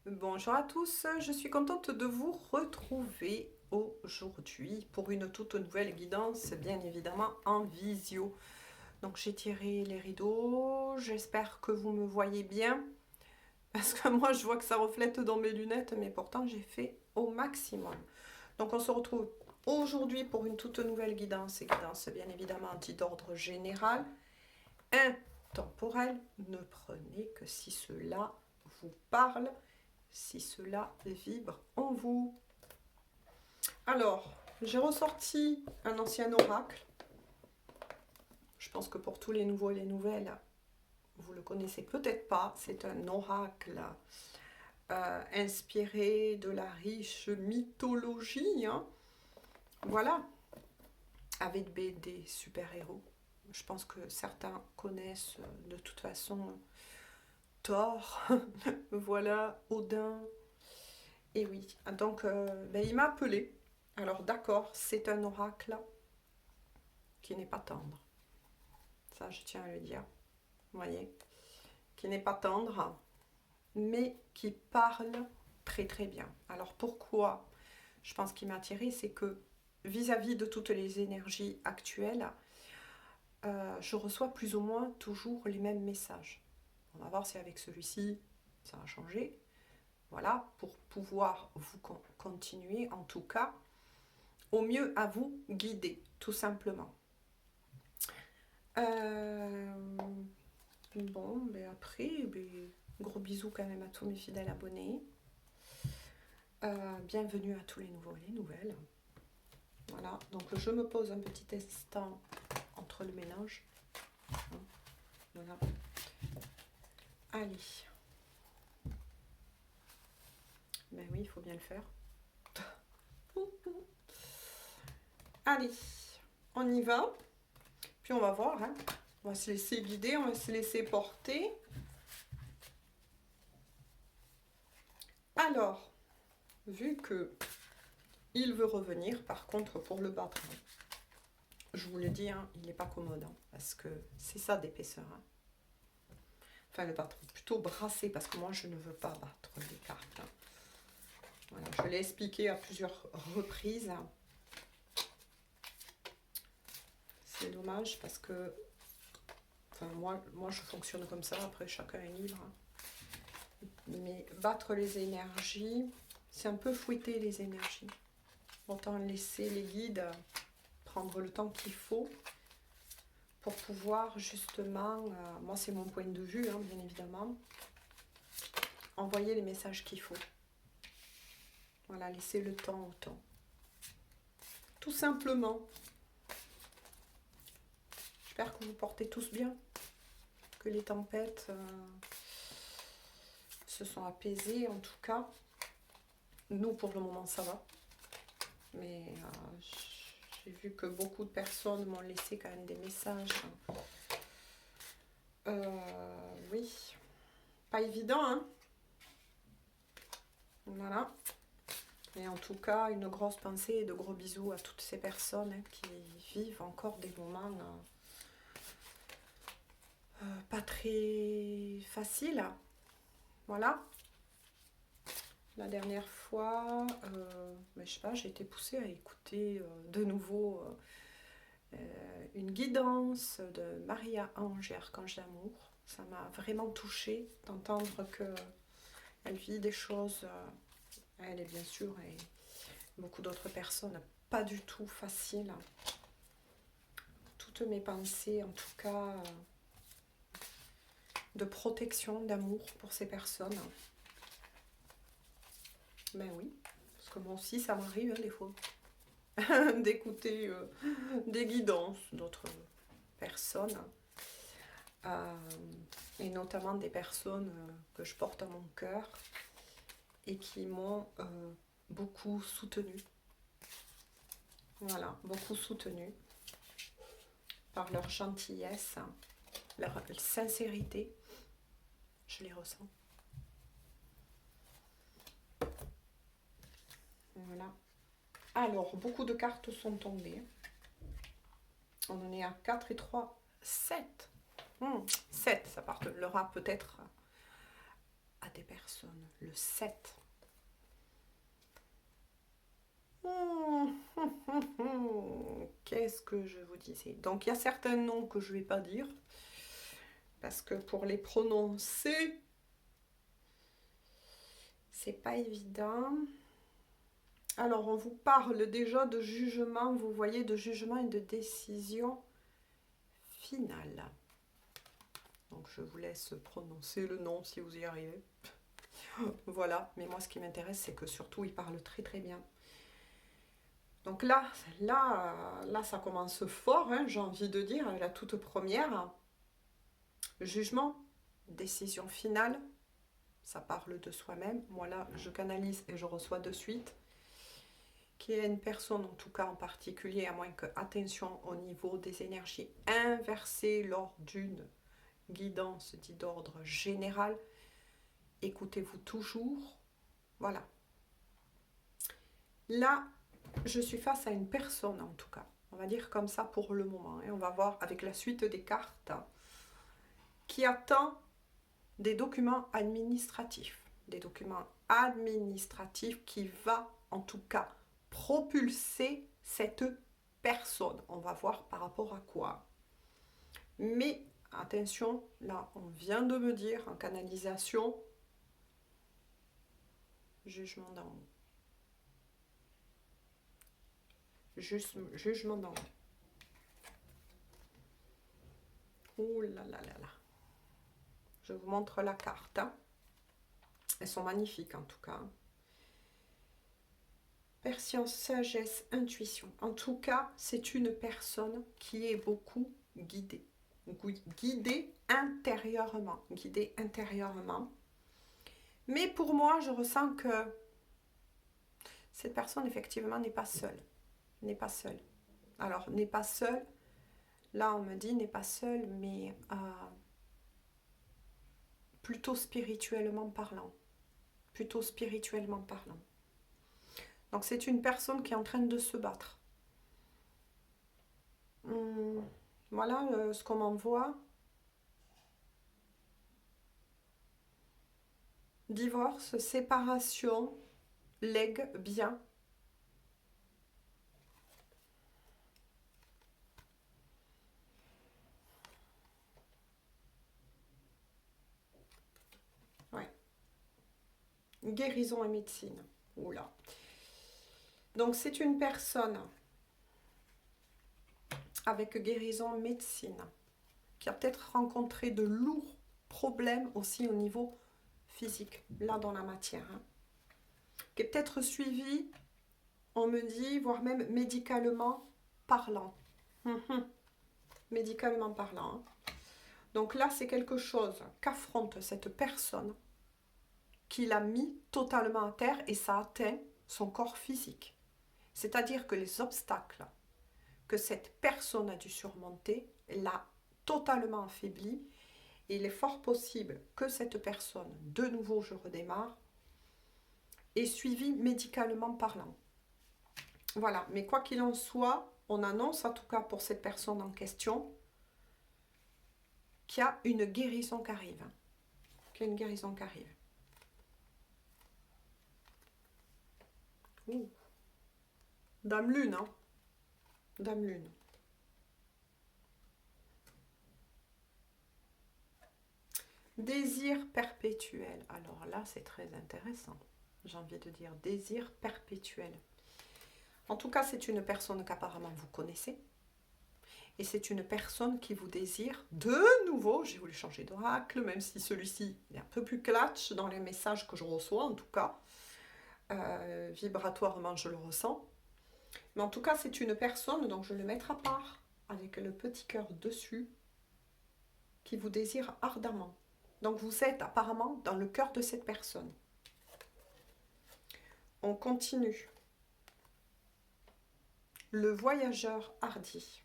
Bonjour à tous, je suis contente de vous retrouver aujourd'hui pour une toute nouvelle guidance, bien évidemment en visio. Donc j'ai tiré les rideaux, j'espère que vous me voyez bien, parce que moi je vois que ça reflète dans mes lunettes, mais pourtant j'ai fait au maximum. Donc on se retrouve aujourd'hui pour une toute nouvelle guidance, bien évidemment anti-d'ordre général, intemporel. Ne prenez que si cela vous parle, si cela vibre en vous. Alors, j'ai ressorti un ancien oracle. Je pense que pour tous les nouveaux et les nouvelles, vous le connaissez peut-être pas. C'est un oracle inspiré de la riche mythologie. Hein. Voilà, avec des super-héros. Je pense que certains connaissent de toute façon Thor, voilà, Odin. Et oui, donc il m'a appelé. Alors d'accord, c'est un oracle qui n'est pas tendre. Ça, je tiens à le dire. Vous voyez, qui n'est pas tendre, mais qui parle très très bien. Alors pourquoi je pense qu'il m'a attiré, c'est que vis-à-vis de toutes les énergies actuelles, je reçois plus ou moins toujours les mêmes messages. On va voir si avec celui-ci, ça va changer. Voilà, pour pouvoir vous continuer, en tout cas, au mieux à vous guider, tout simplement. Bon, après, gros bisous quand même à tous mes fidèles abonnés. Bienvenue à tous les nouveaux et les nouvelles. Voilà, donc je me pose un petit instant entre le ménage. Voilà. Allez. Ben oui, il faut bien le faire. Allez, on y va. Puis on va voir. Hein. On va se laisser guider, on va se laisser porter. Alors, vu que il veut revenir, par contre, pour le battre, je vous le dis, hein, il n'est pas commode, hein, parce que c'est ça d'épaisseur. Hein. Enfin, le battre, plutôt brasser, parce que moi, je ne veux pas battre les cartes. Hein. Voilà, je l'ai expliqué à plusieurs reprises. C'est dommage, parce que enfin, moi, je fonctionne comme ça, après, chacun est libre. Hein. Mais battre les énergies, c'est un peu fouetter les énergies. Autant laisser les guides prendre le temps qu'il faut pour pouvoir justement, moi c'est mon point de vue, hein, bien évidemment, envoyer les messages qu'il faut. Voilà, laisser le temps au temps. Tout simplement. J'espère que vous portez tous bien, que les tempêtes se sont apaisées en tout cas. Nous pour le moment ça va. Mais j'ai vu que beaucoup de personnes m'ont laissé quand même des messages. Oui, pas évident, hein. Voilà. Et en tout cas, une grosse pensée et de gros bisous à toutes ces personnes hein, qui vivent encore des moments pas très faciles. Voilà. La dernière fois, je sais pas, j'ai été poussée à écouter de nouveau une guidance de Maria Ange et Archange d'amour. Ça m'a vraiment touchée d'entendre qu'elle vit des choses, elle est bien sûr, et beaucoup d'autres personnes, pas du tout faciles. Toutes mes pensées, en tout cas, de protection, d'amour pour ces personnes. Ben oui, parce que moi aussi, ça m'arrive hein, des fois d'écouter des guidances d'autres personnes. Et notamment des personnes que je porte à mon cœur et qui m'ont beaucoup soutenue. Voilà, beaucoup soutenue par leur gentillesse, leur sincérité. Je les ressens. Voilà. Alors, beaucoup de cartes sont tombées. On en est à 4 et 3, 7. 7, ça parlera peut-être à des personnes. Le 7. Qu'est-ce que je vous disais? Donc il y a certains noms que je ne vais pas dire. Parce que pour les prononcer, c'est pas évident. Alors on vous parle déjà de jugement, vous voyez, de jugement et de décision finale. Donc je vous laisse prononcer le nom si vous y arrivez. Voilà, mais moi ce qui m'intéresse c'est que surtout il parle très très bien. Donc là ça commence fort, hein, j'ai envie de dire, la toute première. Jugement, décision finale, ça parle de soi-même. Moi là je canalise et je reçois de suite. Qu'il y ait une personne en tout cas en particulier, à moins que, attention au niveau des énergies inversées lors d'une guidance dit d'ordre général, écoutez-vous toujours. Voilà. Là, je suis face à une personne en tout cas, on va dire comme ça pour le moment, et on va voir avec la suite des cartes, qui attend des documents administratifs. Des documents administratifs qui va en tout cas propulser cette personne. On va voir par rapport à quoi. Mais attention, là on vient de me dire en canalisation, jugement d'en haut. Jugement d'en haut. Ouh là là là là. Je vous montre la carte. Hein. Elles sont magnifiques en tout cas. Patience, sagesse, intuition. En tout cas, c'est une personne qui est beaucoup guidée. Guidée intérieurement. Guidée intérieurement. Mais pour moi, je ressens que cette personne, effectivement, n'est pas seule. N'est pas seule. Alors, n'est pas seule. Là, on me dit n'est pas seule, mais plutôt spirituellement parlant. Plutôt spirituellement parlant. Donc, c'est une personne qui est en train de se battre. Voilà ce qu'on m'envoie. Divorce, séparation, legs, bien. Ouais. Guérison et médecine. Oula. Donc c'est une personne avec guérison médecine qui a peut-être rencontré de lourds problèmes aussi au niveau physique, là dans la matière. Hein. Qui est peut-être suivi, on me dit, voire même médicalement parlant. Médicalement parlant. Hein. Donc là, c'est quelque chose qu'affronte cette personne qui l'a mis totalement à terre et ça atteint son corps physique. C'est-à-dire que les obstacles que cette personne a dû surmonter l'a totalement affaibli. Et il est fort possible que cette personne, de nouveau je redémarre, ait suivi médicalement parlant. Voilà, mais quoi qu'il en soit, on annonce en tout cas pour cette personne en question qu'il y a une guérison qui arrive. Qu'il y a une guérison qui arrive. Ouh. Dame Lune, hein. Dame Lune. Désir perpétuel. Alors là, c'est très intéressant. J'ai envie de dire désir perpétuel. En tout cas, c'est une personne qu'apparemment vous connaissez. Et c'est une personne qui vous désire de nouveau. J'ai voulu changer d'oracle, même si celui-ci est un peu plus clutch dans les messages que je reçois, en tout cas. Vibratoirement, je le ressens. Mais en tout cas, c'est une personne, donc je le mettrai à part, avec le petit cœur dessus, qui vous désire ardemment. Donc vous êtes apparemment dans le cœur de cette personne. On continue. Le voyageur hardi.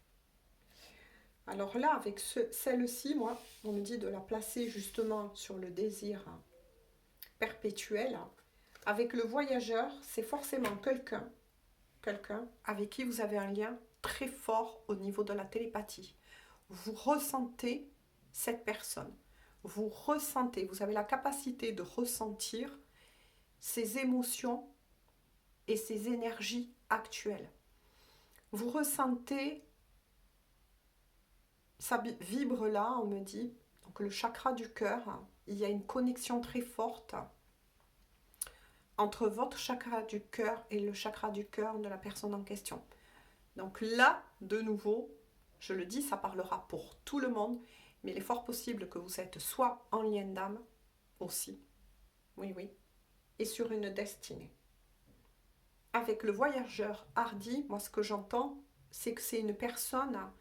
Alors là, avec celle-ci, moi, on me dit de la placer justement sur le désir perpétuel. Avec le voyageur, c'est forcément quelqu'un avec qui vous avez un lien très fort au niveau de la télépathie. Vous ressentez cette personne. vous ressentez, vous avez la capacité de ressentir ces émotions et ces énergies actuelles. Vous ressentez, ça vibre là, on me dit, donc le chakra du cœur, il y a une connexion très forte entre votre chakra du cœur et le chakra du cœur de la personne en question. Donc là, de nouveau, je le dis, ça parlera pour tout le monde, mais il est fort possible que vous êtes soit en lien d'âme aussi, oui, oui, et sur une destinée. Avec le voyageur hardi, moi ce que j'entends, c'est que c'est une personne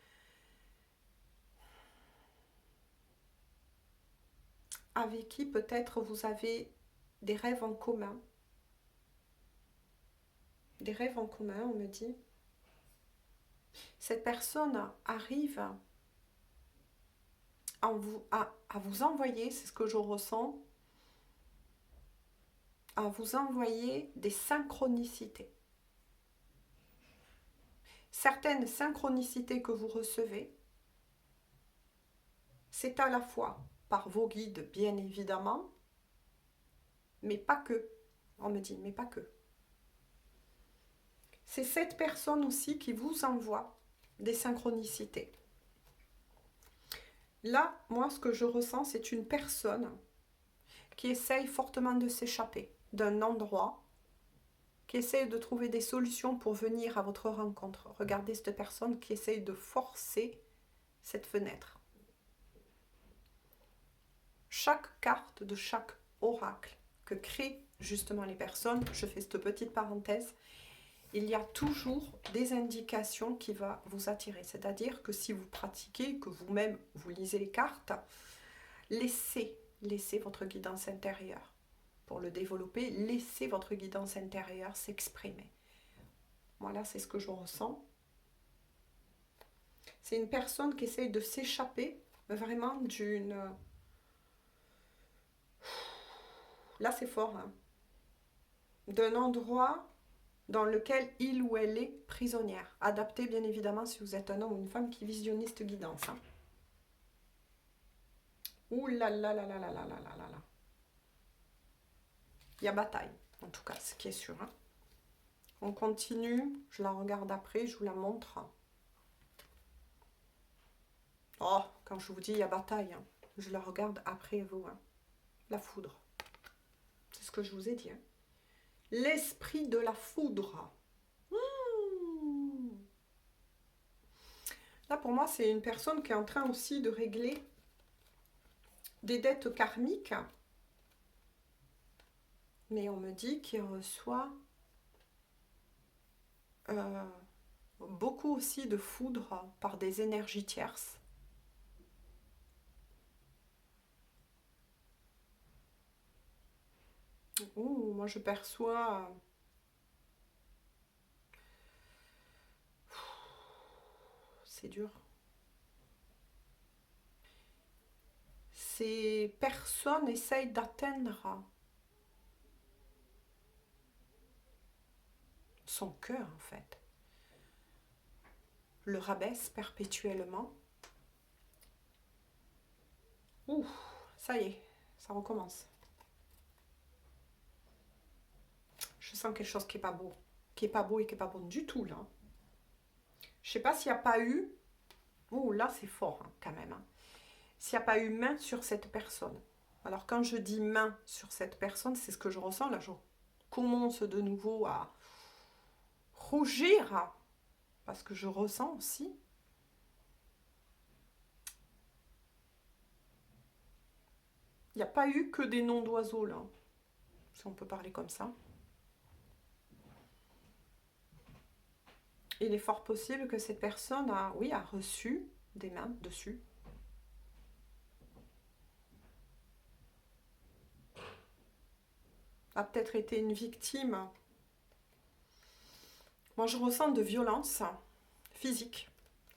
avec qui peut-être vous avez des rêves en commun. Des rêves en commun, on me dit. Cette personne arrive à vous envoyer, c'est ce que je ressens, à vous envoyer des synchronicités. Certaines synchronicités que vous recevez, c'est à la fois par vos guides, bien évidemment, mais pas que. On me dit, mais pas que. C'est cette personne aussi qui vous envoie des synchronicités. Là, moi, ce que je ressens, c'est une personne qui essaye fortement de s'échapper d'un endroit, qui essaye de trouver des solutions pour venir à votre rencontre. Regardez cette personne qui essaye de forcer cette fenêtre. Chaque carte de chaque oracle que créent justement les personnes, je fais cette petite parenthèse, il y a toujours des indications qui vont vous attirer. C'est-à-dire que si vous pratiquez, que vous-même vous lisez les cartes, laissez votre guidance intérieure. Pour le développer, laissez votre guidance intérieure s'exprimer. Voilà, c'est ce que je ressens. C'est une personne qui essaye de s'échapper vraiment d'une... Là, c'est fort. Hein. D'un endroit dans lequel il ou elle est prisonnière. Adapté, bien évidemment, si vous êtes un homme ou une femme qui visionnez cette guidance. Hein. Ouh là là là là là là là là là. Il y a bataille, en tout cas, ce qui est sûr. Hein. On continue, je la regarde après, je vous la montre. Oh, quand je vous dis il y a bataille, hein, je la regarde après vous. Hein. La foudre. C'est ce que je vous ai dit. Hein. L'esprit de la foudre. Là, pour moi, c'est une personne qui est en train aussi de régler des dettes karmiques. Mais on me dit qu'il reçoit beaucoup aussi de foudre par des énergies tierces. Ouh, moi je perçois... C'est dur. Ces personnes essayent d'atteindre son cœur en fait. Le rabaisse perpétuellement. Ouh, ça y est, ça recommence. Je sens quelque chose qui n'est pas beau. Qui n'est pas beau et qui n'est pas bon du tout là. Je ne sais pas s'il n'y a pas eu... Ouh, là c'est fort hein, quand même. Hein. S'il n'y a pas eu main sur cette personne. Alors quand je dis main sur cette personne, c'est ce que je ressens. Là, je commence de nouveau à rougir. Parce que je ressens aussi. Il n'y a pas eu que des noms d'oiseaux là. Si on peut parler comme ça. Il est fort possible que cette personne a, oui, a reçu des mains dessus. A peut-être été une victime. Moi, je ressens de violence physique.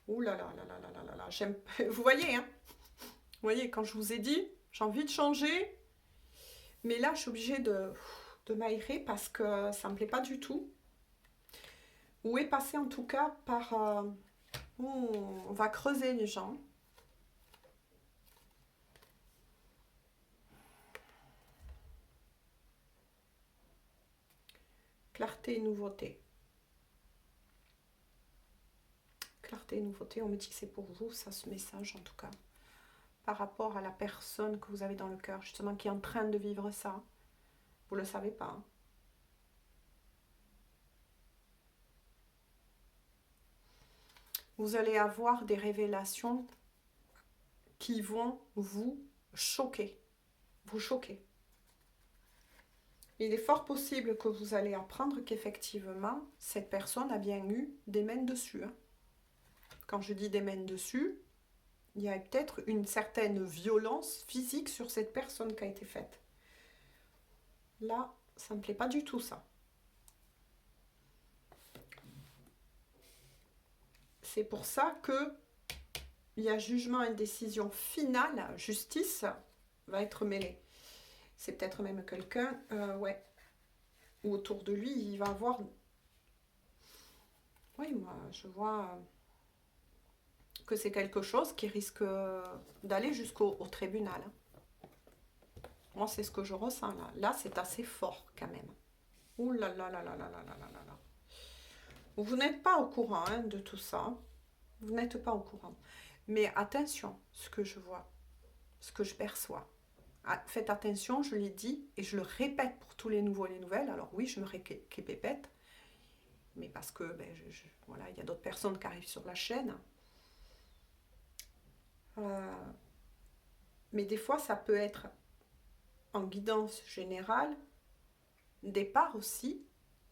Ouh là là là là là là là. J'aime. Vous voyez, hein? Vous voyez, quand je vous ai dit, j'ai envie de changer. Mais là, je suis obligée de m'aérer parce que ça ne me plaît pas du tout. Ou est passé en tout cas par... on va creuser les gens. Clarté et nouveauté. Clarté et nouveauté, on me dit que c'est pour vous, ça, ce message en tout cas. Par rapport à la personne que vous avez dans le cœur, justement, qui est en train de vivre ça. Vous ne le savez pas. Hein. Vous allez avoir des révélations qui vont vous choquer. Vous choquer. Il est fort possible que vous allez apprendre qu'effectivement, cette personne a bien eu des mains dessus. Hein. Quand je dis des mains dessus, il y a peut-être une certaine violence physique sur cette personne qui a été faite. Là, ça ne me plaît pas du tout, ça. C'est pour ça que il y a jugement et décision finale, justice va être mêlée. C'est peut-être même quelqu'un, ouais, ou autour de lui, il va avoir... Oui, moi, je vois que c'est quelque chose qui risque d'aller jusqu'au tribunal. Hein. Moi, c'est ce que je ressens là. Là, c'est assez fort quand même. Ouh là là là là là là là là là. Vous n'êtes pas au courant hein, de tout ça. Vous n'êtes pas au courant. Mais attention, ce que je vois, ce que je perçois. Faites attention, je l'ai dit, et je le répète pour tous les nouveaux et les nouvelles. Alors oui, je me répète, mais parce que ben, voilà, il y a d'autres personnes qui arrivent sur la chaîne. Mais des fois, ça peut être en guidance générale, des parts aussi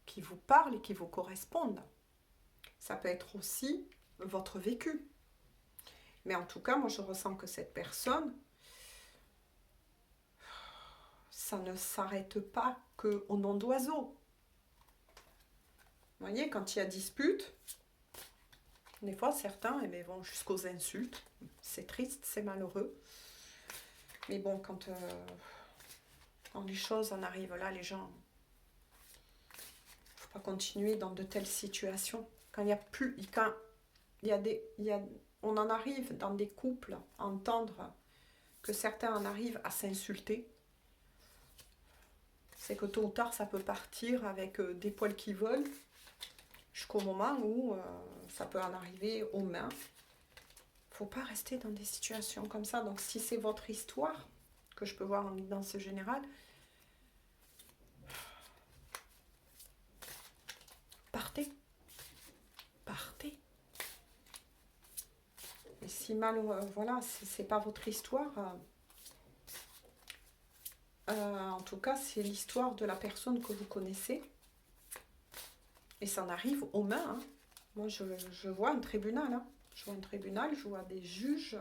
qui vous parlent et qui vous correspondent. Ça peut être aussi votre vécu. Mais en tout cas, moi, je ressens que cette personne, ça ne s'arrête pas qu'au nom d'oiseau. Vous voyez, quand il y a dispute, des fois, certains vont jusqu'aux insultes. C'est triste, c'est malheureux. Mais bon, quand les choses en arrivent là, les gens... Il ne faut pas continuer dans de telles situations. Quand il y a plus... Quand on en arrive dans des couples à entendre que certains en arrivent à s'insulter, c'est que tôt ou tard, ça peut partir avec des poils qui volent jusqu'au moment où ça peut en arriver aux mains. Il ne faut pas rester dans des situations comme ça. Donc, si c'est votre histoire, que je peux voir en guidance générale, partez. Partez. Et si voilà, si c'est pas votre histoire, en tout cas, c'est l'histoire de la personne que vous connaissez. Et ça en arrive aux mains. Hein. Moi, je vois un tribunal. Hein. Je vois un tribunal, je vois des juges.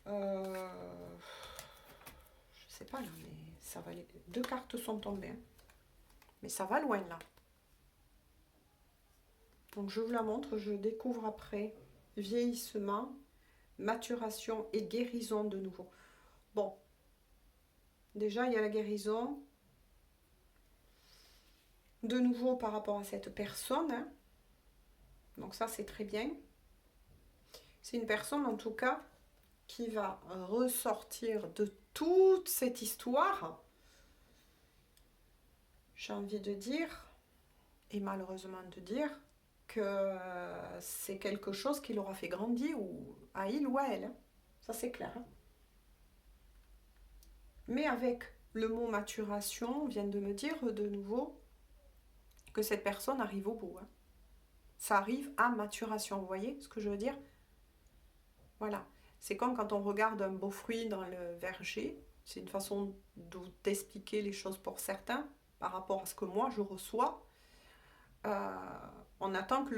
Je sais pas là, mais ça va. 2 cartes sont tombées. Hein. Mais ça va loin là. Donc je vous la montre, je découvre après vieillissement, maturation et guérison de nouveau. Bon, déjà il y a la guérison. De nouveau par rapport à cette personne. Hein. Donc ça c'est très bien. C'est une personne en tout cas qui va ressortir de toute cette histoire. J'ai envie de dire, et malheureusement de dire, que c'est quelque chose qui l'aura fait grandir ou à il ou à elle. Hein. Ça c'est clair. Hein. Mais avec le mot maturation, on vient de me dire de nouveau que cette personne arrive au bout. Hein. Ça arrive à maturation, vous voyez ce que je veux dire? Voilà. C'est comme quand on regarde un beau fruit dans le verger. C'est une façon d'expliquer les choses pour certains par rapport à ce que moi je reçois. On attend que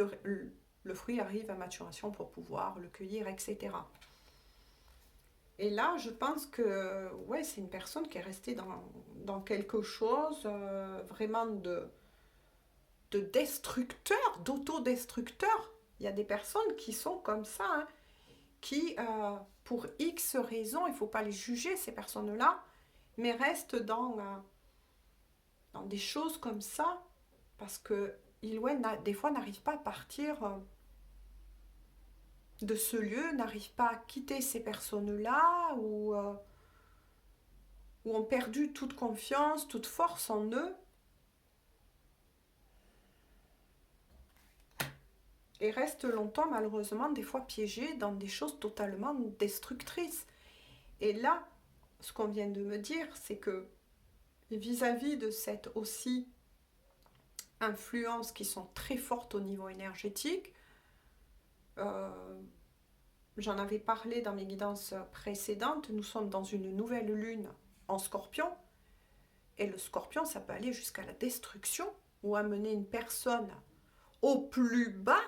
le fruit arrive à maturation pour pouvoir le cueillir, etc. Et là, je pense que ouais, c'est une personne qui est restée dans quelque chose vraiment de destructeur, d'autodestructeur. Il y a des personnes qui sont comme ça, hein, qui, pour X raisons, il ne faut pas les juger, ces personnes-là, mais restent dans des choses comme ça, parce que des fois, n'arrivent pas à partir de ce lieu, n'arrivent pas à quitter ces personnes-là, ou ont perdu toute confiance, toute force en eux, et reste longtemps malheureusement des fois piégé dans des choses totalement destructrices. Et là, ce qu'on vient de me dire, c'est que vis-à-vis de cette aussi influence qui sont très fortes au niveau énergétique, j'en avais parlé dans mes guidances précédentes, nous sommes dans une nouvelle lune en Scorpion, et le Scorpion, ça peut aller jusqu'à la destruction ou amener une personne au plus bas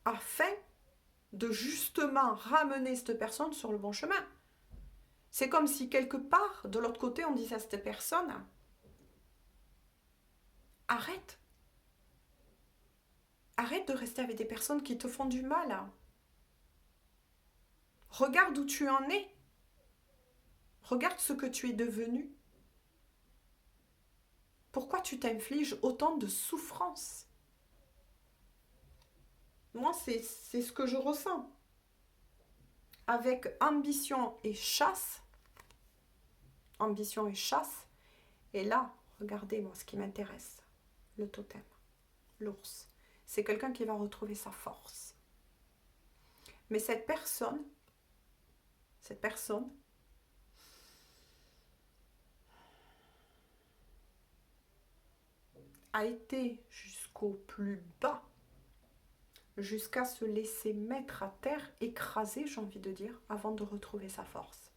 afin de justement ramener cette personne sur le bon chemin. C'est comme si quelque part, de l'autre côté, on disait à cette personne, arrête. Arrête de rester avec des personnes qui te font du mal. Regarde où tu en es. Regarde ce que tu es devenu. Pourquoi tu t'infliges autant de souffrance? Moi, c'est ce que je ressens. Avec ambition et chasse. Ambition et chasse. Et là, regardez, moi, ce qui m'intéresse. Le totem. L'ours. C'est quelqu'un qui va retrouver sa force. Mais cette personne a été jusqu'au plus bas, jusqu'à se laisser mettre à terre, écraser, j'ai envie de dire, avant de retrouver sa force.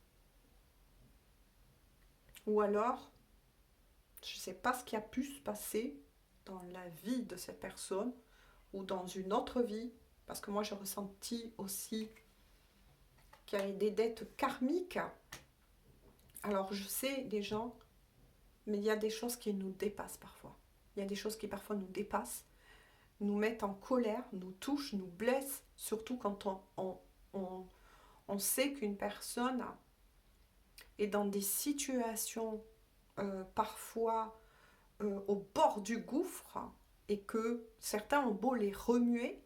Ou alors, je ne sais pas ce qui a pu se passer dans la vie de cette personne ou dans une autre vie, parce que moi j'ai ressenti aussi qu'il y avait des dettes karmiques. Alors je sais des gens, mais il y a des choses qui nous dépassent parfois. Il y a des choses qui parfois nous dépassent, nous mettent en colère, nous touchent, nous blessent, surtout quand on sait qu'une personne est dans des situations parfois au bord du gouffre et que certains ont beau les remuer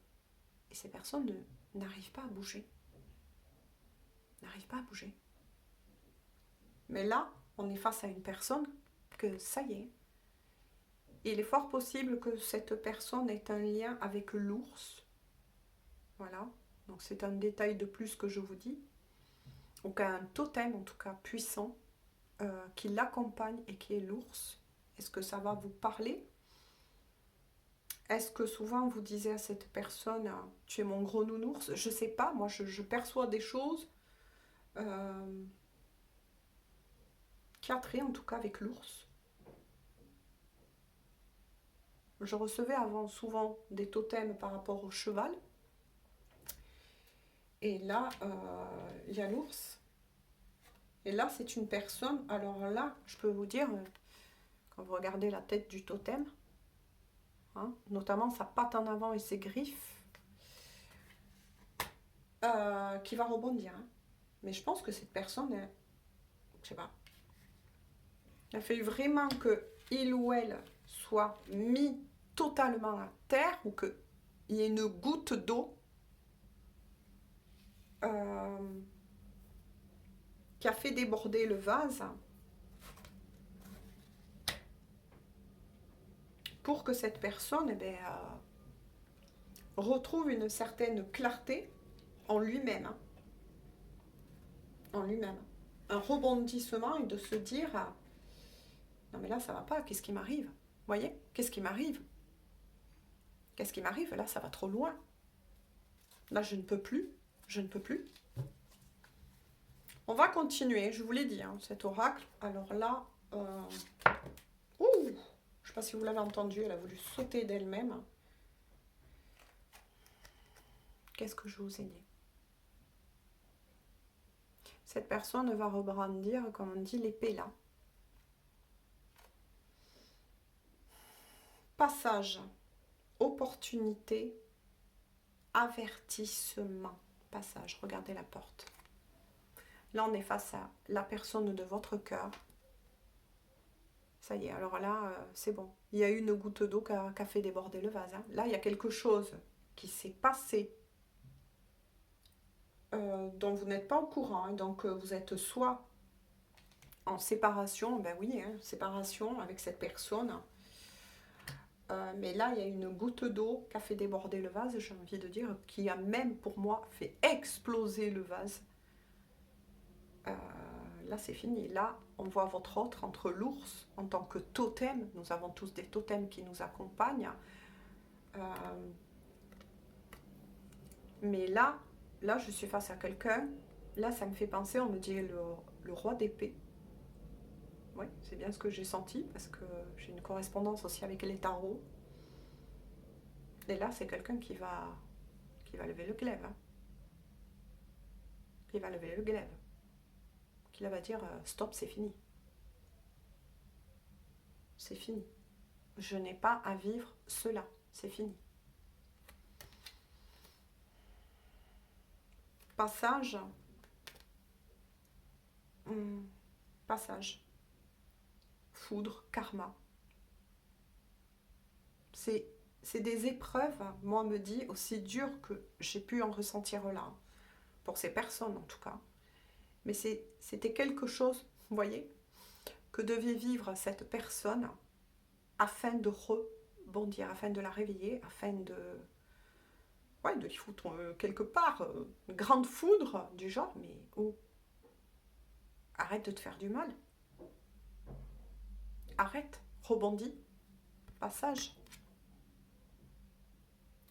et ces personnes n'arrivent pas à bouger. N'arrivent pas à bouger. Mais là, on est face à une personne que ça y est. Il est fort possible que cette personne ait un lien avec l'ours. Voilà. Donc c'est un détail de plus que je vous dis. Donc un totem en tout cas puissant qui l'accompagne et qui est l'ours. Est-ce que ça va vous parler? Est-ce que souvent vous disiez à cette personne tu es mon gros nounours? Je sais pas, moi je perçois des choses qui a trait en tout cas avec l'ours. Je recevais avant souvent des totems par rapport au cheval. Et là, il y a l'ours. Et là, c'est une personne. Alors là, je peux vous dire, quand vous regardez la tête du totem, hein, notamment sa patte en avant et ses griffes, qui va rebondir. Hein. Mais je pense que cette personne, je sais pas, il a fallu vraiment que il ou elle soit mis totalement à terre ou qu'il y ait une goutte d'eau qui a fait déborder le vase pour que cette personne retrouve une certaine clarté en lui-même. Hein. En lui-même. Un rebondissement et de se dire non mais là ça va pas, qu'est-ce qui m'arrive? Vous voyez? Qu'est-ce qui m'arrive? Qu'est-ce qui m'arrive? Là ça va trop loin. Là je ne peux plus. Je ne peux plus. On va continuer, je vous l'ai dit, hein, cet oracle. Alors là, ouh, je ne sais pas si vous l'avez entendu, elle a voulu sauter d'elle-même. Qu'est-ce que je vous ai dit? Cette personne va rebrandir, comme on dit, l'épée là. Passage, opportunité, avertissement. Passage, regardez la porte. Là, on est face à la personne de votre cœur. Ça y est, alors là, c'est bon. Il y a eu une goutte d'eau qui a fait déborder le vase. Hein. Là, il y a quelque chose qui s'est passé dont vous n'êtes pas au courant. Hein. Donc, vous êtes soit en séparation, ben oui, hein, séparation avec cette personne. Mais là, il y a une goutte d'eau qui a fait déborder le vase, j'ai envie de dire, qui a même pour moi fait exploser le vase. Là, c'est fini. Là, on voit votre autre entre l'ours en tant que totem. Nous avons tous des totems qui nous accompagnent. Mais là, je suis face à quelqu'un. Là, ça me fait penser, on me dit le roi d'épée. Oui, c'est bien ce que j'ai senti parce que j'ai une correspondance aussi avec les tarots. Et là, c'est quelqu'un qui va lever le glaive. Hein. Qui va lever le glaive. Qui là va dire stop, c'est fini. C'est fini. Je n'ai pas à vivre cela. C'est fini. Passage. Passage. Foudre, karma. C'est des épreuves, moi, me dit, aussi dures que j'ai pu en ressentir là. Pour ces personnes, en tout cas. Mais c'était quelque chose, vous voyez, que devait vivre cette personne afin de rebondir, afin de la réveiller, afin de lui foutre quelque part une grande foudre du genre, mais oh, arrête de te faire du mal. Arrête, rebondis, passage.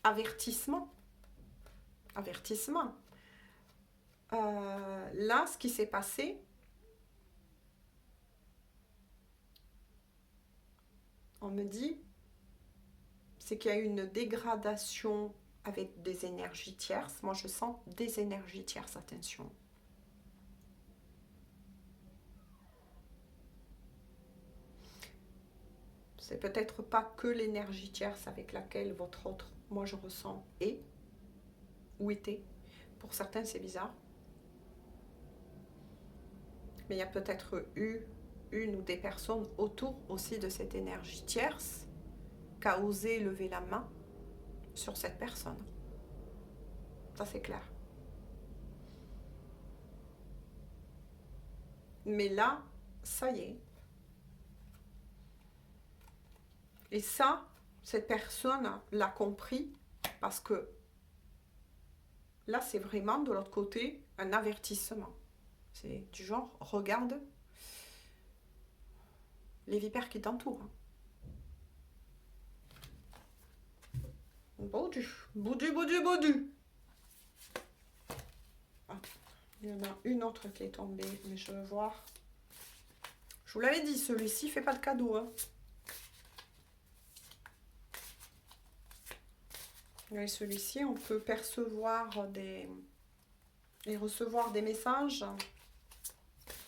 Avertissement. Avertissement. Là, ce qui s'est passé, on me dit, c'est qu'il y a eu une dégradation avec des énergies tierces. Moi, je sens des énergies tierces, attention. C'est peut-être pas que l'énergie tierce avec laquelle votre autre, moi je ressens, est ou était. Pour certains, c'est bizarre. Mais il y a peut-être eu une ou des personnes autour aussi de cette énergie tierce qui a osé lever la main sur cette personne. Ça, c'est clair. Mais là, ça y est. Et ça, cette personne l'a compris parce que là, c'est vraiment de l'autre côté un avertissement. C'est du genre, regarde les vipères qui t'entourent. Baudu, baudu, baudu, baudu. Ah, il y en a une autre qui est tombée, mais je veux voir. Je vous l'avais dit, celui-ci fait pas de cadeau. Hein. Et celui-ci, on peut percevoir et recevoir des messages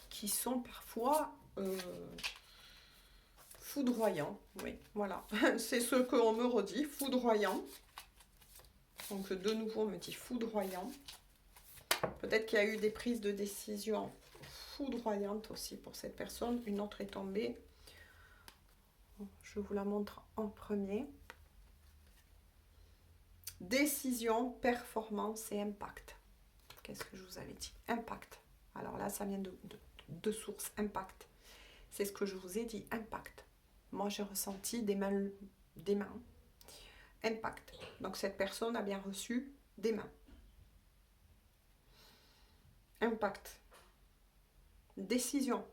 qui sont parfois foudroyants. Oui, voilà. C'est ce qu'on me redit, foudroyant. Donc, de nouveau, on me dit foudroyant. Peut-être qu'il y a eu des prises de décision foudroyantes aussi pour cette personne. Une autre est tombée. Je vous la montre en premier. Décision, performance et impact. Qu'est-ce que je vous avais dit? Impact. Alors là, ça vient de source. Impact. C'est ce que je vous ai dit. Impact. Moi, j'ai ressenti des mains. Impact. Donc, cette personne a bien reçu des mains. Impact. Décision.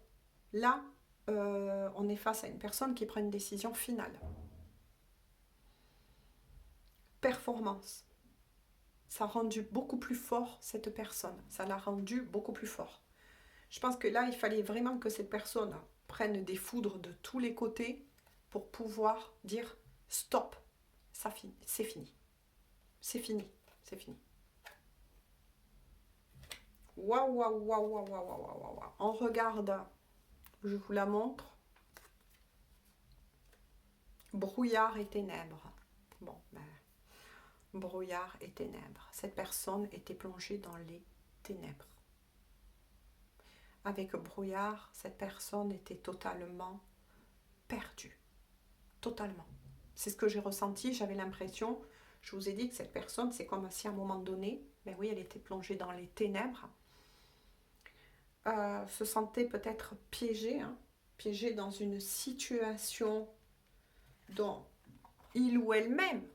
Là, on est face à une personne qui prend une décision finale. Performance. Ça a rendu beaucoup plus fort cette personne. Ça l'a rendu beaucoup plus fort. Je pense que là, il fallait vraiment que cette personne prenne des foudres de tous les côtés pour pouvoir dire stop, c'est fini. C'est fini. C'est fini. Waouh, waouh, waouh, waouh, waouh, waouh, waouh. On regarde, je vous la montre. Brouillard et ténèbres. Bon, ben, brouillard et ténèbres. Cette personne était plongée dans les ténèbres. Avec brouillard, cette personne était totalement perdue. Totalement. C'est ce que j'ai ressenti. J'avais l'impression, je vous ai dit que cette personne, c'est comme si à un moment donné, ben oui, elle était plongée dans les ténèbres. Se sentait peut-être piégée, piégée dans une situation dont il ou elle-même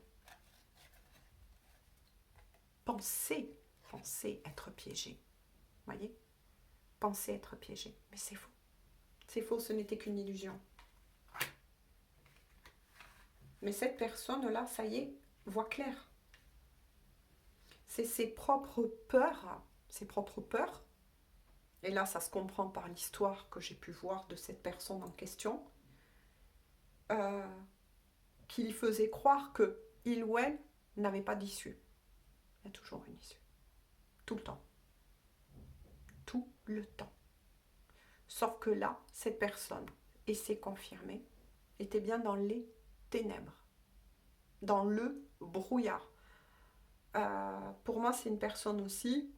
pensait être piégé. Voyez? Penser être piégé. Mais c'est faux. C'est faux, ce n'était qu'une illusion. Mais cette personne-là, ça y est, voit clair. C'est ses propres peurs, et là ça se comprend par l'histoire que j'ai pu voir de cette personne en question, qui lui faisait croire que il ou elle n'avait pas d'issue. Il y a toujours une issue. Tout le temps. Tout le temps. Sauf que là, cette personne, et c'est confirmé, était bien dans les ténèbres, dans le brouillard. Pour moi, c'est une personne aussi,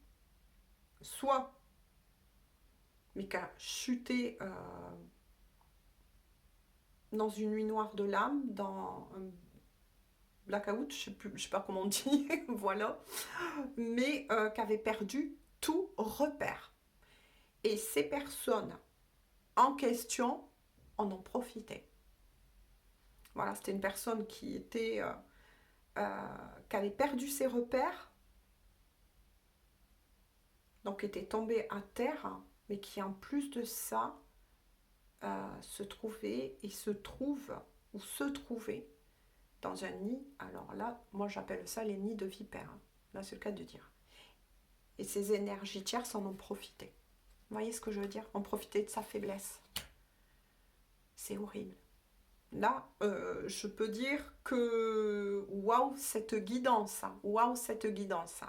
soit, mais qui a chuté dans une nuit noire de l'âme, dans un blackout, je sais pas comment on dit, voilà, mais qui avait perdu tout repère. Et ces personnes en question en ont profité. Voilà, c'était une personne qui était, qui avait perdu ses repères, donc était tombée à terre, mais qui en plus de ça se trouvait et se trouve ou se trouvait dans un nid. Alors là, moi j'appelle ça les nids de vipères. Là, c'est le cas de dire. Et ces énergies tierces en ont profité. Vous voyez ce que je veux dire? En profiter de sa faiblesse. C'est horrible. Là, je peux dire que waouh, cette guidance. Waouh, cette guidance.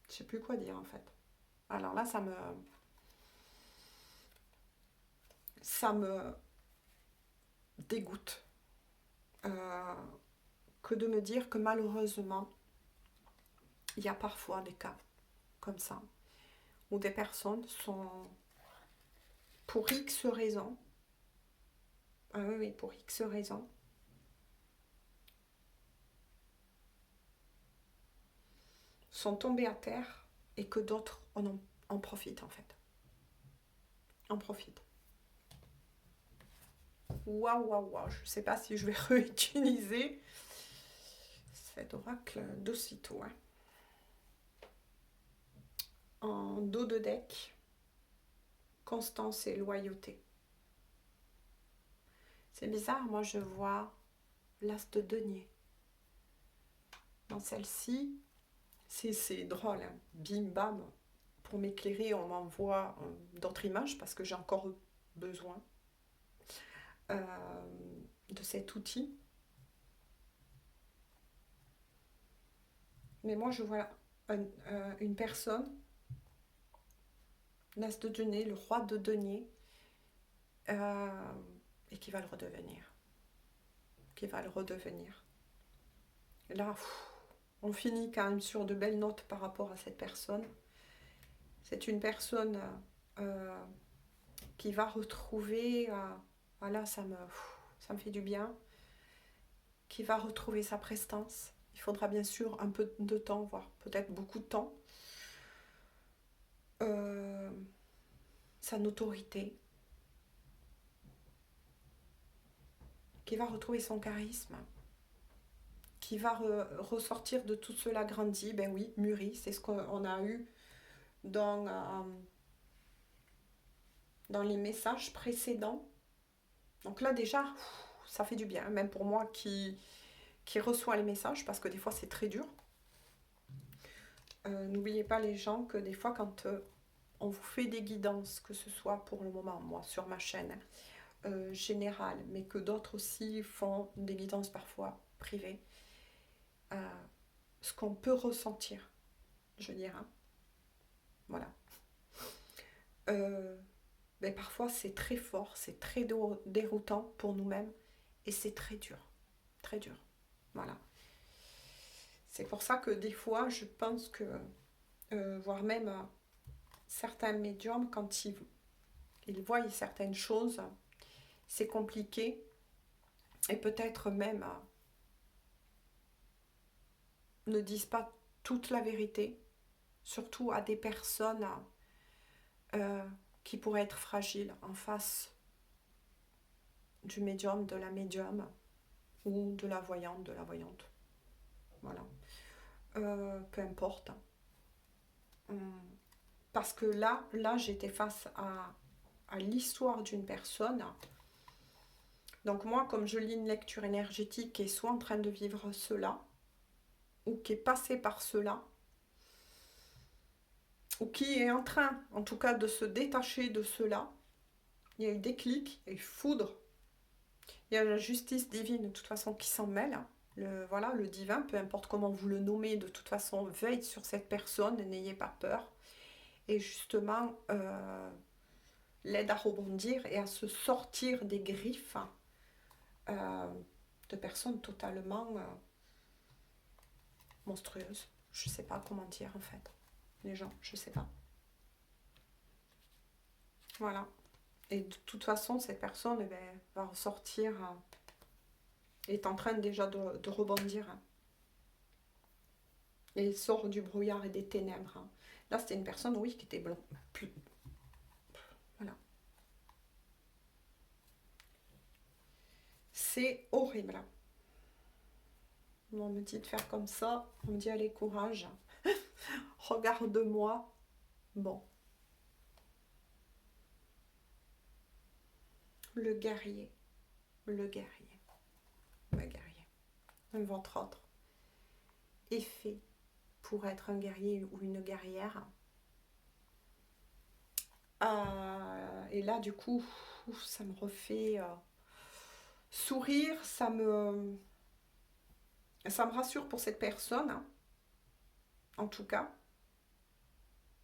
Je sais plus quoi dire en fait. Alors là, ça me dégoûte que de me dire que malheureusement, il y a parfois des cas comme ça, où des personnes sont, pour X raisons, oui, pour X raisons, sont tombées à terre et que d'autres en profitent en fait. En profitent. Waouh, waouh, waouh, je ne sais pas si je vais réutiliser cet oracle d'aussitôt. Hein. En dos de deck, constance et loyauté. C'est bizarre, moi je vois l'as de denier. Dans celle-ci, c'est drôle, hein. Bim bam. Pour m'éclairer, on m'envoie d'autres images parce que j'ai encore besoin de cet outil. Mais moi je vois une personne, l'as de denier, le roi de denier, et qui va le redevenir. Là, on finit quand même sur de belles notes par rapport à cette personne. C'est une personne qui va retrouver, voilà, ça me fait du bien, qui va retrouver sa prestance. Il faudra bien sûr un peu de temps, voire peut-être beaucoup de temps. Sa notoriété, qui va retrouver son charisme, qui va ressortir de tout cela grandi, ben oui, mûri, c'est ce qu'on a eu dans les messages précédents. Donc là déjà, ça fait du bien, même pour moi qui reçoit les messages, parce que des fois c'est très dur. N'oubliez pas les gens que des fois quand on vous fait des guidances, que ce soit pour le moment, moi sur ma chaîne générale, mais que d'autres aussi font des guidances parfois privées, ce qu'on peut ressentir, je veux dire, hein. Voilà. Mais parfois c'est très fort, c'est très déroutant pour nous-mêmes et c'est très dur, voilà. C'est pour ça que des fois je pense que voire même certains médiums, quand ils voient certaines choses, c'est compliqué et peut-être même ne disent pas toute la vérité, surtout à des personnes qui pourrait être fragile en face du médium, de la médium ou de la voyante, de la voyante. Voilà. Peu importe. Parce que là j'étais face à l'histoire d'une personne. Donc moi, comme je lis une lecture énergétique qui est soit en train de vivre cela, ou qui est passé par cela, ou qui est en train, en tout cas, de se détacher de cela, il y a eu des clics, il y a eu foudre, il y a la justice divine de toute façon qui s'en mêle. Voilà, le divin, peu importe comment vous le nommez, de toute façon, veille sur cette personne, n'ayez pas peur. Et justement, l'aide à rebondir et à se sortir des griffes de personnes totalement monstrueuses. Je sais pas comment dire en fait. Les gens, je sais pas. Voilà. Et de toute façon, cette personne va ressortir, est en train déjà de rebondir. Et sort du brouillard et des ténèbres. Là, c'était une personne, oui, qui était blanc. Voilà. C'est horrible. On me dit de faire comme ça. On me dit, allez, courage. Regarde-moi. Bon. Le guerrier. Le guerrier. Le guerrier. Votre autre est fait pour être un guerrier ou une guerrière. Et là, du coup, ça me refait sourire, ça me rassure pour cette personne, hein, en tout cas.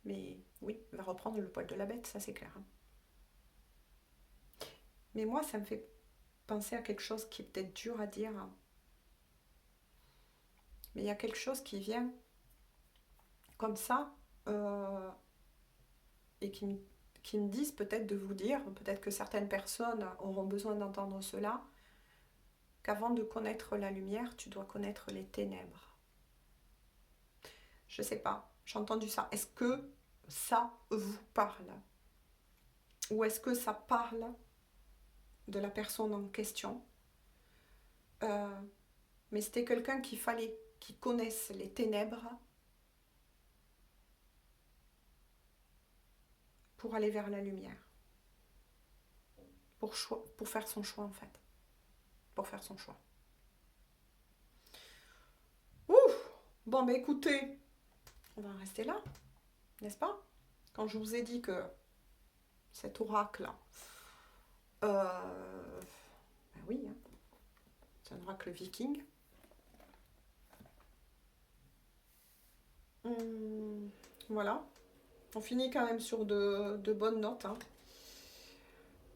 Mais oui, elle va reprendre le poil de la bête, ça c'est clair. Hein. Mais moi, ça me fait penser à quelque chose qui est peut-être dur à dire. Hein. Mais il y a quelque chose qui vient comme ça et qui me disent peut-être de vous dire, peut-être que certaines personnes auront besoin d'entendre cela, qu'avant de connaître la lumière, tu dois connaître les ténèbres. Je sais pas, j'ai entendu ça. Est-ce que ça vous parle? Ou est-ce que ça parle de la personne en question? Mais c'était quelqu'un qu'il fallait qu'il connaisse les ténèbres pour aller vers la lumière. Pour faire son choix en fait. Pour faire son choix. Ouf! Bon, ben écoutez, on va en rester là, n'est-ce pas? Quand je vous ai dit que cet oracle, ben oui, hein, c'est un oracle viking. Voilà. On finit quand même sur de bonnes notes.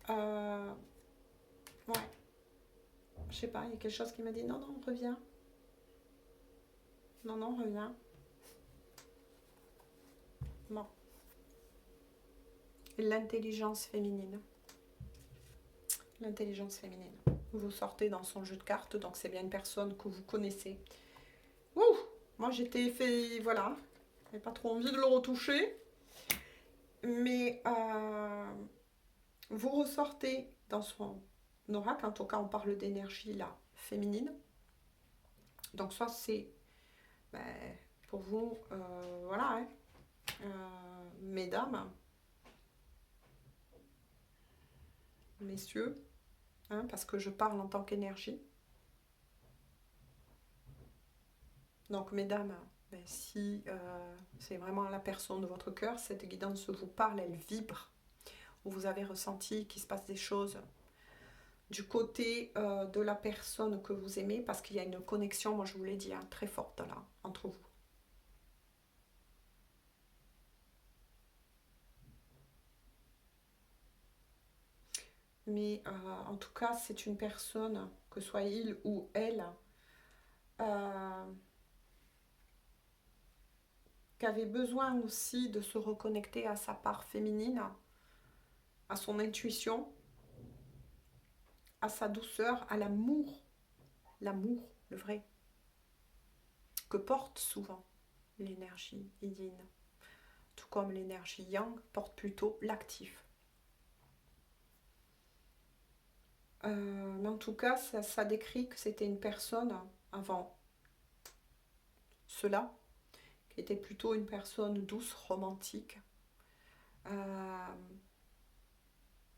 Hein. Ouais. Je sais pas, il y a quelque chose qui m'a dit non, non, reviens. Non, non, reviens. Bon. L'intelligence féminine. L'intelligence féminine. Vous sortez dans son jeu de cartes, donc c'est bien une personne que vous connaissez. Ouh! Moi j'étais fait. Voilà. J'avais pas trop envie de le retoucher. Mais vous ressortez dans son oracle, en tout cas on parle d'énergie là, féminine. Donc soit c'est pour vous, voilà, hein, mesdames, messieurs, hein, parce que je parle en tant qu'énergie. Donc mesdames, si c'est vraiment la personne de votre cœur, cette guidance vous parle, elle vibre. Vous avez ressenti qu'il se passe des choses du côté de la personne que vous aimez, parce qu'il y a une connexion, moi je vous l'ai dit, hein, très forte là, entre vous. Mais en tout cas, c'est une personne, que soit il ou elle, qui avait besoin aussi de se reconnecter à sa part féminine, à son intuition, à sa douceur, à l'amour, le vrai, que porte souvent l'énergie yin. Tout comme l'énergie yang porte plutôt l'actif. Mais en tout cas, ça décrit que c'était une personne, avant cela, qui était plutôt une personne douce, romantique, euh,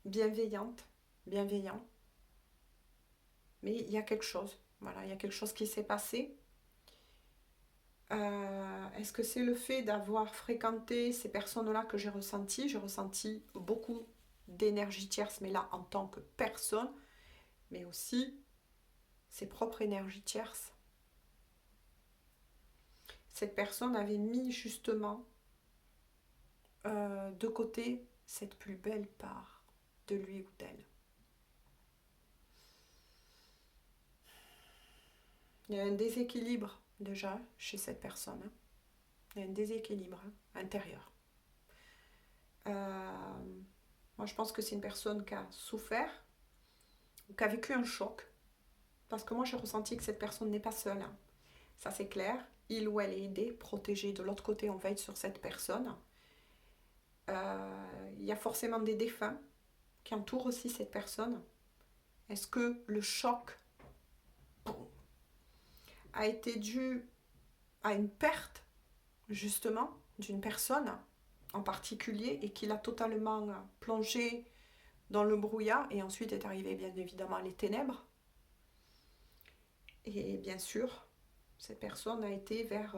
bienveillante, bienveillant. Mais il y a quelque chose, voilà, il y a quelque chose qui s'est passé. Est-ce que c'est le fait d'avoir fréquenté ces personnes-là que j'ai ressenti? J'ai ressenti beaucoup d'énergie tierce, mais là en tant que personne, mais aussi ses propres énergies tierces. Cette personne avait mis justement de côté cette plus belle part de lui ou d'elle. Il y a un déséquilibre déjà chez cette personne. Hein. Il y a un déséquilibre intérieur. Moi, je pense que c'est une personne qui a souffert, ou qui a vécu un choc. Parce que moi, j'ai ressenti que cette personne n'est pas seule. Hein. Ça, c'est clair. Il ou elle est aidé, protégé. De l'autre côté, on veille sur cette personne. Il y a forcément des défunts qui entourent aussi cette personne. Est-ce que le choc a été dû à une perte, justement, d'une personne en particulier et qui l'a totalement plongé dans le brouillard et ensuite est arrivé bien évidemment les ténèbres. Et bien sûr, cette personne a été vers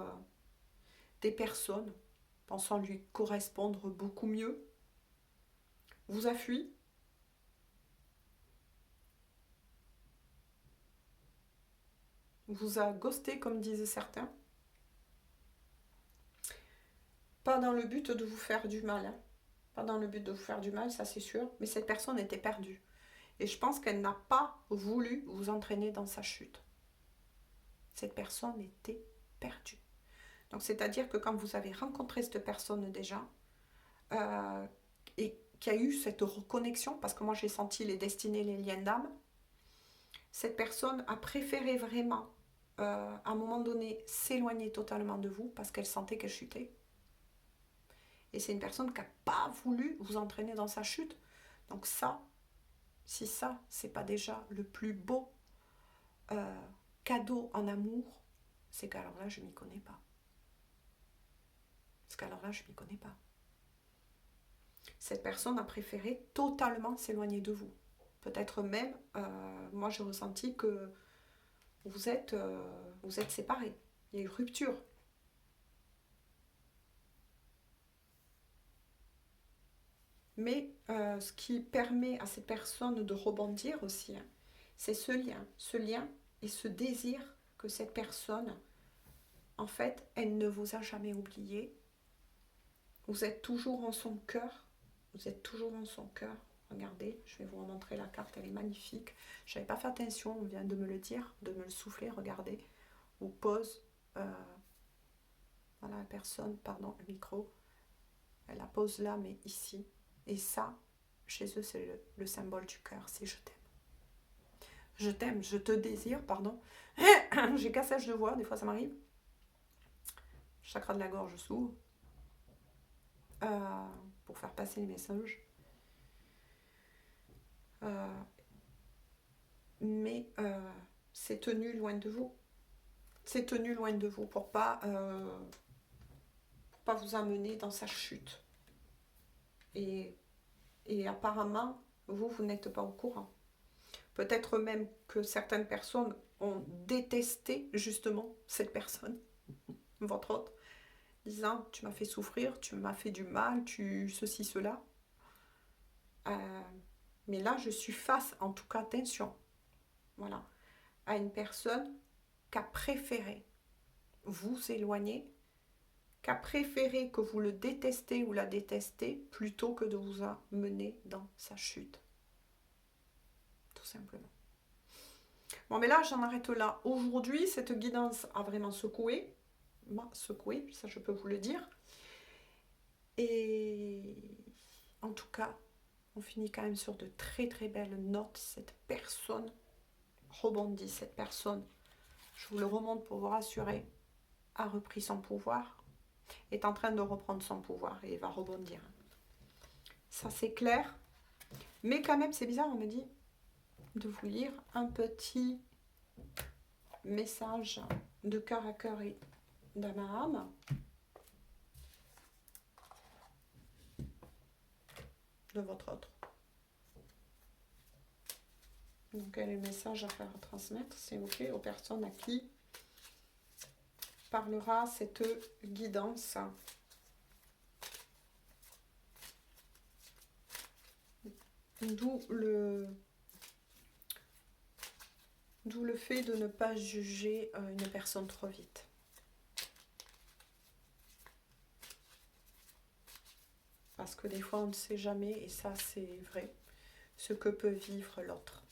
des personnes pensant lui correspondre beaucoup mieux, vous a fui, vous a ghosté comme disaient certains, pas dans le but de vous faire du mal, hein. Pas dans le but de vous faire du mal, ça c'est sûr, mais cette personne était perdue. Et je pense qu'elle n'a pas voulu vous entraîner dans sa chute. Cette personne était perdue. Donc c'est-à-dire que quand vous avez rencontré cette personne déjà, et qu'il y a eu cette reconnexion, parce que moi j'ai senti les destinées, les liens d'âme, cette personne a préféré vraiment, à un moment donné, s'éloigner totalement de vous, parce qu'elle sentait qu'elle chutait. Et c'est une personne qui n'a pas voulu vous entraîner dans sa chute. Donc ça, si ça, c'est pas déjà le plus beau cadeau en amour, c'est qu'alors là, je m'y connais pas. Parce qu'alors là, je m'y connais pas. Cette personne a préféré totalement s'éloigner de vous. Peut-être même, moi j'ai ressenti que vous êtes séparés. Il y a eu rupture. Mais ce qui permet à cette personne de rebondir aussi, hein, c'est ce lien et ce désir que cette personne, en fait, elle ne vous a jamais oublié. Vous êtes toujours en son cœur. Vous êtes toujours en son cœur. Regardez, je vais vous montrer la carte, elle est magnifique. Je n'avais pas fait attention, on vient de me le dire, de me le souffler, regardez. Ou pose, voilà la personne, pardon, le micro. Elle la pose là, mais ici. Et ça, chez eux, c'est le symbole du cœur, c'est je t'aime. Je t'aime, je te désire, pardon. J'ai cassage de voix, des fois ça m'arrive. Chakra de la gorge s'ouvre. Pour faire passer les messages. Mais c'est tenu loin de vous. C'est tenu loin de vous pour pas vous amener dans sa chute. Et apparemment, vous n'êtes pas au courant. Peut-être même que certaines personnes ont détesté justement cette personne, votre autre, disant tu m'as fait souffrir, tu m'as fait du mal, tu ceci, cela. Mais là, je suis face, en tout cas, attention, voilà, à une personne qui a préféré vous éloigner, qui a préféré que vous le détestez ou la détestez plutôt que de vous amener dans sa chute. Tout simplement. Bon, mais là, j'en arrête là. Aujourd'hui, cette guidance a vraiment secoué. M'a secoué, ça je peux vous le dire. Et en tout cas, on finit quand même sur de très très belles notes. Cette personne rebondit, cette personne, je vous le remonte pour vous rassurer, a repris son pouvoir, est en train de reprendre son pouvoir et va rebondir. Ça c'est clair. Mais quand même, c'est bizarre, on me dit, de vous lire un petit message de cœur à cœur et d'âme à âme. De votre autre. Donc, quel est le message à faire transmettre? C'est OK aux personnes à qui parlera cette guidance. D'où le fait de ne pas juger une personne trop vite. Parce que des fois, on ne sait jamais, et ça c'est vrai, ce que peut vivre l'autre.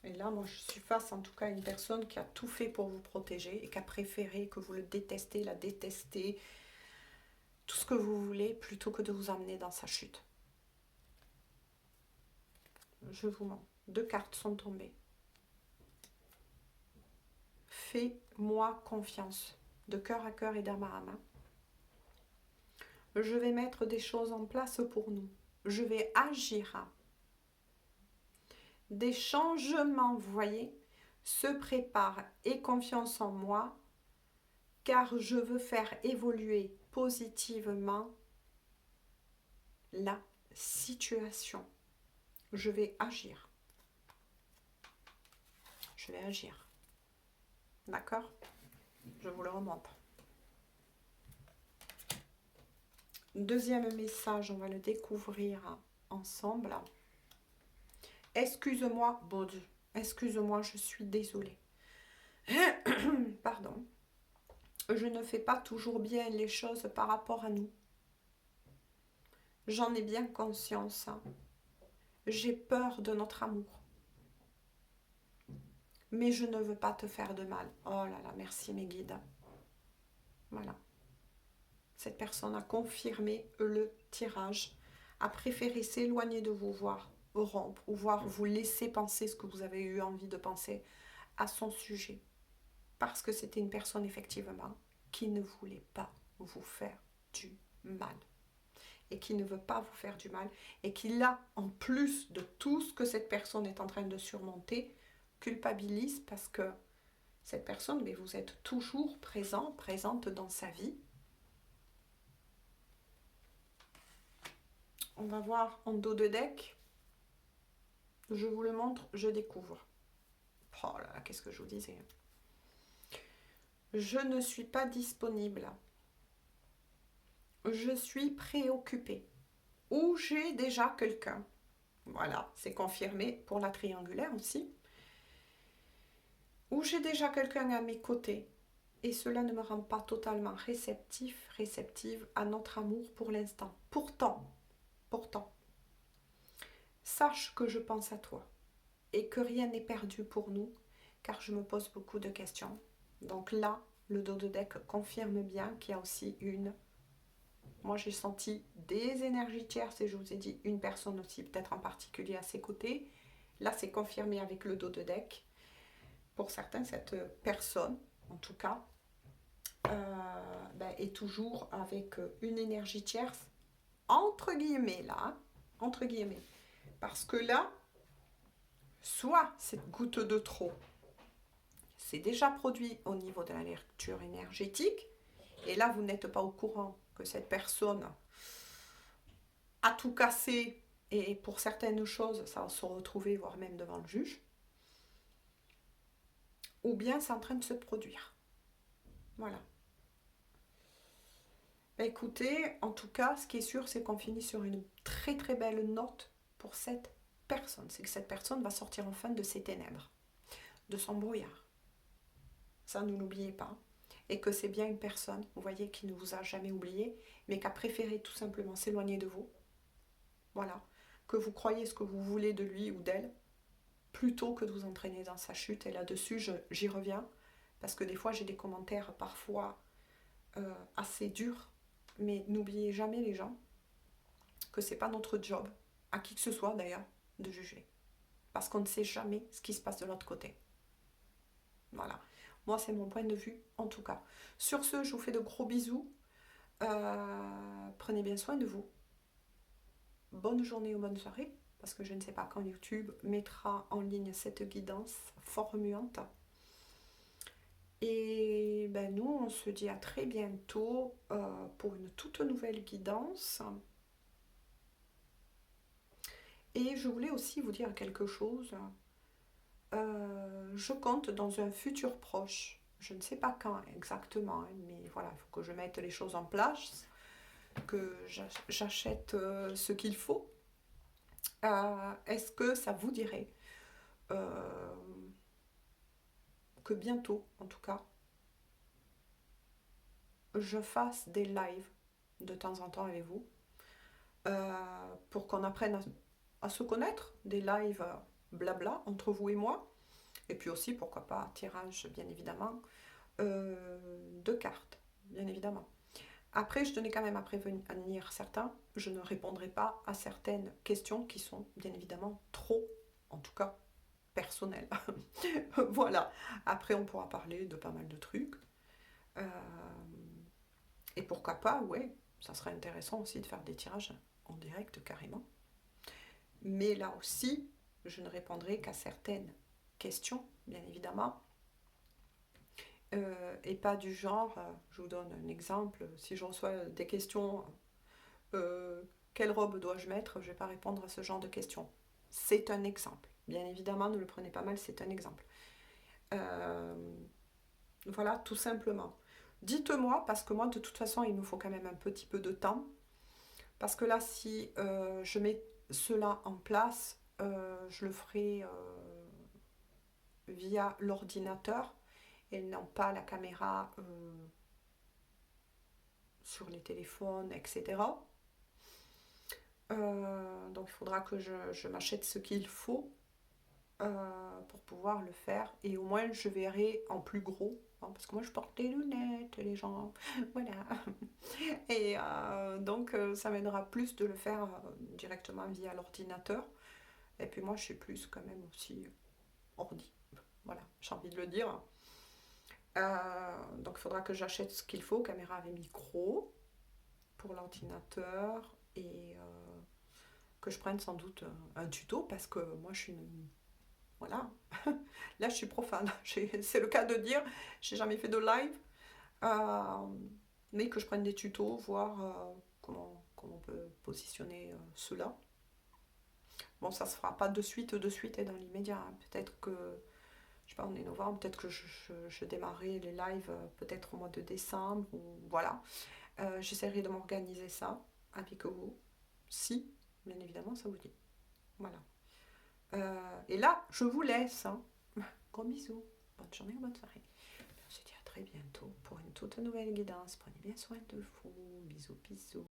Et là, moi, je suis face en tout cas à une personne qui a tout fait pour vous protéger et qui a préféré que vous le détestez, la détestez, tout ce que vous voulez, plutôt que de vous emmener dans sa chute. Je vous mens. 2 cartes sont tombées. Fais-moi confiance, de cœur à cœur et d'âme à âme. Je vais mettre des choses en place pour nous. Je vais agir. Des changements, vous voyez, se préparent. Aie confiance en moi, car je veux faire évoluer positivement la situation. Je vais agir. Je vais agir. D'accord? Je vous le remonte. Deuxième message, on va le découvrir ensemble. Excuse-moi, bon Dieu, excuse-moi, je suis désolée. Pardon. Je ne fais pas toujours bien les choses par rapport à nous. J'en ai bien conscience. J'ai peur de notre amour. Mais je ne veux pas te faire de mal. Oh là là, merci mes guides. Voilà. Cette personne a confirmé le tirage, a préféré s'éloigner de vous, voir rompre, ou voir vous laisser penser ce que vous avez eu envie de penser à son sujet. Parce que c'était une personne effectivement qui ne voulait pas vous faire du mal. Et qui ne veut pas vous faire du mal. Et qui là, en plus de tout ce que cette personne est en train de surmonter, culpabilise parce que cette personne, mais vous êtes toujours présente dans sa vie. On va voir en dos de deck. Je vous le montre, je découvre. Oh là là, qu'est-ce que je vous disais? Je ne suis pas disponible. Je suis préoccupée. Ou j'ai déjà quelqu'un. Voilà, c'est confirmé pour la triangulaire aussi. Ou j'ai déjà quelqu'un à mes côtés. Et cela ne me rend pas totalement réceptive à notre amour pour l'instant. Pourtant, sache que je pense à toi et que rien n'est perdu pour nous, car je me pose beaucoup de questions. Donc là, le dos de deck confirme bien qu'il y a aussi moi j'ai senti des énergies tierces et je vous ai dit une personne aussi, peut-être en particulier à ses côtés. Là, c'est confirmé avec le dos de deck. Pour certains, cette personne, en tout cas, est toujours avec une énergie tierce, entre guillemets là, entre guillemets. Parce que là, soit cette goutte de trop, c'est déjà produit au niveau de la lecture énergétique, et là, vous n'êtes pas au courant que cette personne a tout cassé, et pour certaines choses, ça va se retrouver, voire même devant le juge, ou bien c'est en train de se produire. Voilà. Écoutez, en tout cas, ce qui est sûr, c'est qu'on finit sur une très très belle note pour cette personne. C'est que cette personne va sortir enfin de ses ténèbres, de son brouillard. Ça, ne l'oubliez pas. Et que c'est bien une personne, vous voyez, qui ne vous a jamais oublié, mais qui a préféré tout simplement s'éloigner de vous. Voilà. Que vous croyez ce que vous voulez de lui ou d'elle, plutôt que de vous entraîner dans sa chute. Et là-dessus, j'y reviens, parce que des fois, j'ai des commentaires parfois assez durs, mais n'oubliez jamais les gens que c'est pas notre job, à qui que ce soit d'ailleurs, de juger. Parce qu'on ne sait jamais ce qui se passe de l'autre côté. Voilà. Moi, c'est mon point de vue, en tout cas. Sur ce, je vous fais de gros bisous. Prenez bien soin de vous. Bonne journée ou bonne soirée. parce que je ne sais pas quand YouTube mettra en ligne cette guidance fort remuante. Et ben nous, on se dit à très bientôt pour une toute nouvelle guidance. Et je voulais aussi vous dire quelque chose. Je compte dans un futur proche, je ne sais pas quand exactement, hein, mais voilà, il faut que je mette les choses en place, que j'achète ce qu'il faut. Est-ce que ça vous dirait euh, que bientôt, en tout cas, je fasse des lives de temps en temps avec vous pour qu'on apprenne à se connaître, des lives blabla entre vous et moi, et puis aussi, pourquoi pas, tirage, bien évidemment, de cartes, bien évidemment. Après, je tenais quand même à prévenir certains, je ne répondrai pas à certaines questions qui sont bien évidemment trop, en tout cas, personnelles. Voilà. Après, on pourra parler de pas mal de trucs. Euh, et pourquoi pas, ouais, ça serait intéressant aussi de faire des tirages en direct carrément. Mais là aussi, je ne répondrai qu'à certaines questions, bien évidemment. Et pas du genre, je vous donne un exemple, si je reçois des questions, euh, quelle robe dois-je mettre, je ne vais pas répondre à ce genre de questions. C'est un exemple. Bien évidemment, ne le prenez pas mal, c'est un exemple. Euh, voilà, tout simplement. Dites-moi, parce que moi, de toute façon, il me faut quand même un petit peu de temps. Parce que là, si je mets cela en place, je le ferai via l'ordinateur et non pas la caméra sur les téléphones, etc. Donc il faudra que je m'achète ce qu'il faut pour pouvoir le faire. Et au moins je verrai en plus gros. Hein, parce que moi je porte des lunettes, les gens. Voilà. Et donc ça m'aidera plus de le faire directement via l'ordinateur. Et puis moi je suis plus quand même aussi ordi. Voilà, j'ai envie de le dire. Donc il faudra que j'achète ce qu'il faut, caméra avec micro pour l'ordinateur et que je prenne sans doute un tuto parce que moi je suis une... Voilà, là je suis profane, c'est le cas de dire, j'ai jamais fait de live, euh, mais que je prenne des tutos, voir comment on peut positionner cela. Bon, ça se fera pas de suite et dans l'immédiat, hein. Peut-être que, je sais pas, on est novembre, peut-être que je démarrerai les lives peut-être au mois de décembre, ou voilà. J'essaierai de m'organiser ça avec vous, si, bien évidemment, ça vous dit. Voilà. Et là, je vous laisse. Hein. Gros bisous. Bonne journée, bonne soirée. On se dit à très bientôt pour une toute nouvelle guidance. Prenez bien soin de vous. Bisous, bisous.